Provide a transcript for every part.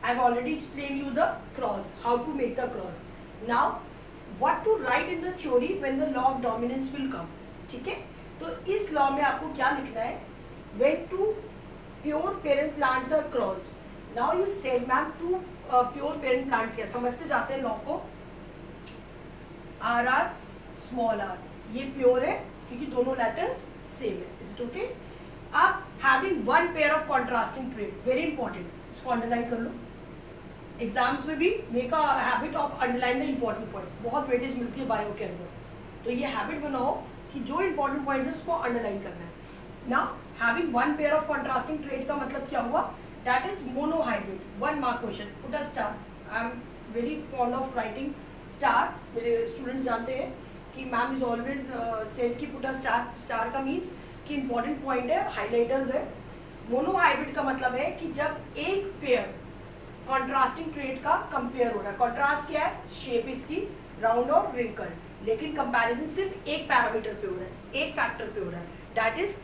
I've already explained you the cross, how to make the cross. Now what to write in the theory when the law of dominance will come. ठीक है, तो इस law में आपको क्या लिखना है, when two pure parent plants are crossed. Now you said ma'am two pure parent plants क्या, समझते जाते हैं लॉ को, आर आर स्मॉल आर, ये प्योर है क्योंकि दोनों लेटर्स सेम है. Is it okay? आप having one pair of contrasting trait, very important, इसको अंडरलाइन कर लो. एग्जाम्स में भी make a habit of underline the important points, बहुत वेटेज मिलती है बायो के अंदर, तो ये हैबिट बनाओ कि जो इंपॉर्टेंट पॉइंट्स है उसको अंडरलाइन करना है. Now having one pair of contrasting trade का मतलब क्या हुआ, that is monohybrid. 1 mark question, put a star. I am very fond of writing star. मेरे स्टूडेंट्स जानते हैं कि मैम इज ऑलवेज सेड कि पुट अ स्टार. स्टार का मीन्स कि इंपॉर्टेंट पॉइंट है, हाईलाइटर्स है. मोनोहाइब्रिड का मतलब है कि जब एक पेयर कॉन्ट्रास्टिंग ट्रेड का कंपेयर हो रहा है. कॉन्ट्रास्ट क्या है, शेप इसकी राउंड और रिंकल, लेकिन कंपैरिजन सिर्फ एक पैरामीटर पे हो रहा है, एक फैक्टर पे हो रहा है, that is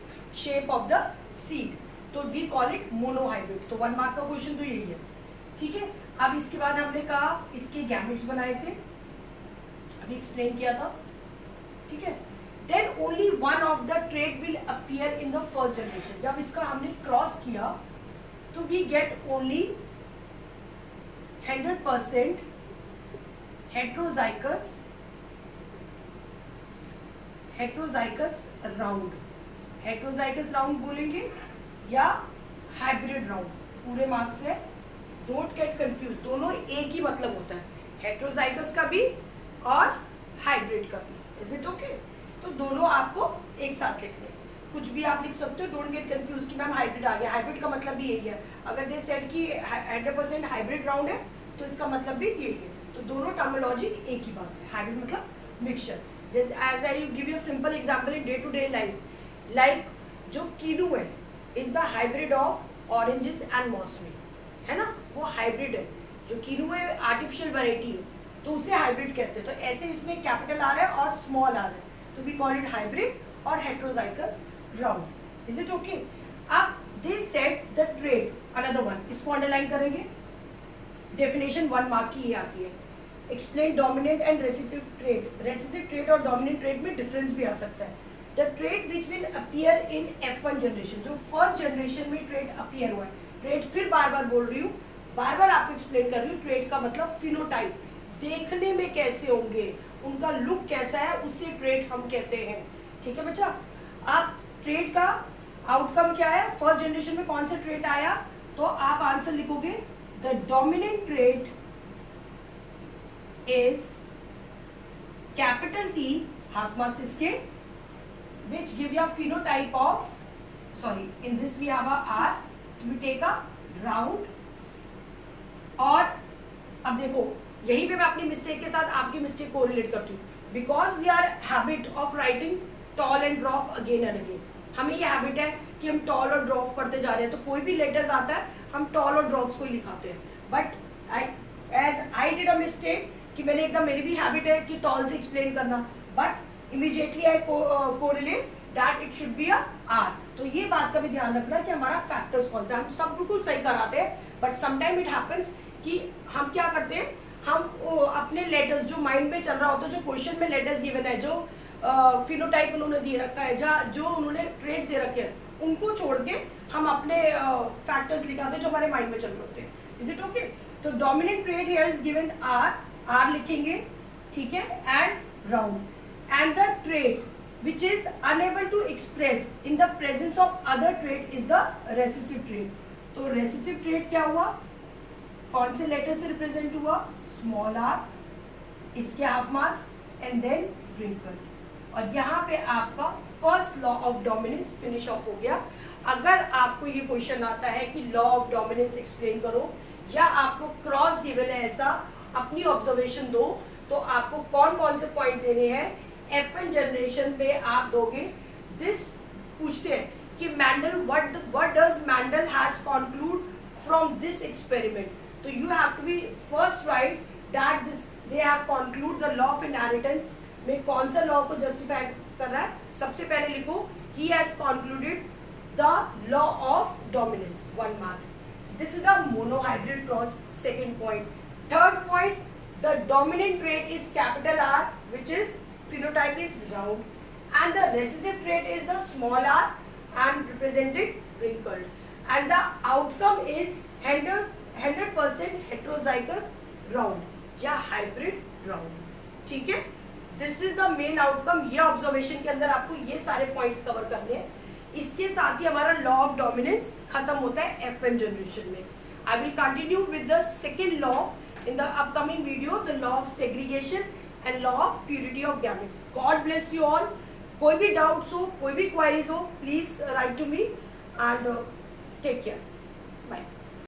shape of the seed. तो वी कॉल इट मोनोहाइब्रिड. तो 1 मार्क का क्वेश्चन तो यही है. ठीक है, अब इसके बाद हमने कहा इसके गैमेट्स बनाए थे, अभी एक्सप्लेन किया था. ठीक है, then only one of the trait will appear in the first generation. जब इसका हमने क्रॉस किया तो we get only 100% heterozygous round. Heterozygous round बोलेंगे या हाइब्रिड राउंड, पूरे मार्क्स है. डोंट गेट कंफ्यूज, दोनों एक ही मतलब होता है, हेट्रोजाइकस का भी और हाइब्रिड का भी. Is it okay? तो दोनों आपको एक साथ लिखने, कुछ भी आप लिख सकते हो. डोंट गेट कंफ्यूज कि मैम हाइब्रिड आ गया. हाइब्रिड का मतलब भी यही है. अगर दे सेट कि 100% हाइब्रिड राउंड है तो इसका मतलब भी यही है. तो दोनों टर्मिनोलॉजी एक ही बात है. हाइब्रिड मतलब मिक्सचर. जैसे as I give you simple example in day to day life, like जो कीनू है is the hybrid of oranges and मौसमी, है ना, वो हाइब्रिड है. जो कीनू है आर्टिफिशियल वैरायटी है तो उसे हाइब्रिड कहते हैं. तो ऐसे इसमें कैपिटल आर है और स्मॉल आर है, तो वी कॉल इट हाइब्रिड और heterozygous round. Is it okay? अब they set the trait, another one, इसको अंडरलाइन करेंगे. डेफिनेशन 1 मार्क की ये आती है. Explain dominant and recessive trait. Recessive trait और डोमिनेंट ट्रेड में डिफरेंस भी आ सकता है. The trait which will appear in F1 generation, जो फर्स्ट जनरेशन में ट्रेड अपीयर हुआ है. ट्रेड फिर बार बार बोल रही हूँ, बार बार आपको एक्सप्लेन कर रही हूँ. ट्रेड का मतलब फिनोटाइप, देखने में कैसे होंगे, उनका लुक कैसा है, उससे ट्रेड हम कहते हैं. ठीक है बच्चा? आप ट्रेड का आउटकम क्या है, फर्स्ट जनरेशन में कौन सा ट्रेड आया, तो आप आंसर लिखोगे the dominant trade is capital T, half marks इसके, which give you a phenotype of, sorry, in this we have a R, we take a round. और अब देखो यहीं पे मैं अपनी मिस्टेक के साथ आपकी मिस्टेक को रिलेट करती हूँ. Because we are habit of writing tall and drop again and again. हमें ये हैबिट है कि हम टॉल और ड्रॉप पढ़ते जा रहे हैं, तो कोई भी लेटर्स आता है हम टॉल और ड्रॉप्स को ही लिखाते हैं. But I did a mistake कि मैंने एकदम, मेरी भी हैबिट है कि टॉल से एक्सप्लेन करना, but immediately I correlate that it should be a R. तो ये बात का भी ध्यान रखना कि हमारा फैक्टर्स कौन सा. हम सब बिल्कुल सही कराते हैं, बट समटाइम इट हैपेंस कि हम क्या करते हैं, हम अपने लेटर्स जो माइंड में चल रहा होता है, जो क्वेश्चन में लेटर्स गिवन है, जो फिनोटाइप उन्होंने दे रखा है, जो उन्होंने ट्रेड्स दे रखे हैं, उनको छोड़ के हम अपने फैक्टर्स लिखाते हैं जो हमारे माइंड में चल रहे होते हैं. Is it okay? तो dominant trait here is given R लिखेंगे. ठीक है, and round. And the trait which is unable to express in the presence of other trait is the recessive trait. तो recessive trait क्या हुआ, कौन से letter से रिप्रेजेंट हुआ, स्मॉल आर, इसके half marks and then wrinkle. और यहाँ पे आपका first law of dominance finish off हो गया. अगर आपको ये क्वेश्चन आता है कि लॉ ऑफ डोमिनेंस एक्सप्लेन करो, या आपको क्रॉस गिवन है ऐसा, अपनी ऑब्जर्वेशन दो, तो आपको कौन कौन से पॉइंट देने हैं, F1 जनरेशन में आप दोगे. दिस पूछते हैं कि Mendel what does Mendel has conclude from this experiment. तो you have to be first write that this they have conclude the law of inheritance में कौन सा लॉ को जस्टिफाई कर रहा है. सबसे पहले लिखो he has concluded the law of dominance, 1 marks. This is a monohybrid cross. Second point. Third point, the dominant trait is capital R, which is phenotype is round, and the recessive trait is the small r and represented wrinkled. And the outcome is 100% heterozygous round या hybrid round. ठीक है, this is the main outcome. ये observation के अंदर आपको ये सारे points cover करने हैं. इसके साथ ही हमारा लॉ ऑफ डोमिनेंस खत्म होता है FN जनरेशन में. I will continue with the second law in the upcoming video, the law of segregation and law of purity of gametes. God bless you all. कोई भी डाउट्स हो, कोई भी queries हो, please write to me and take care.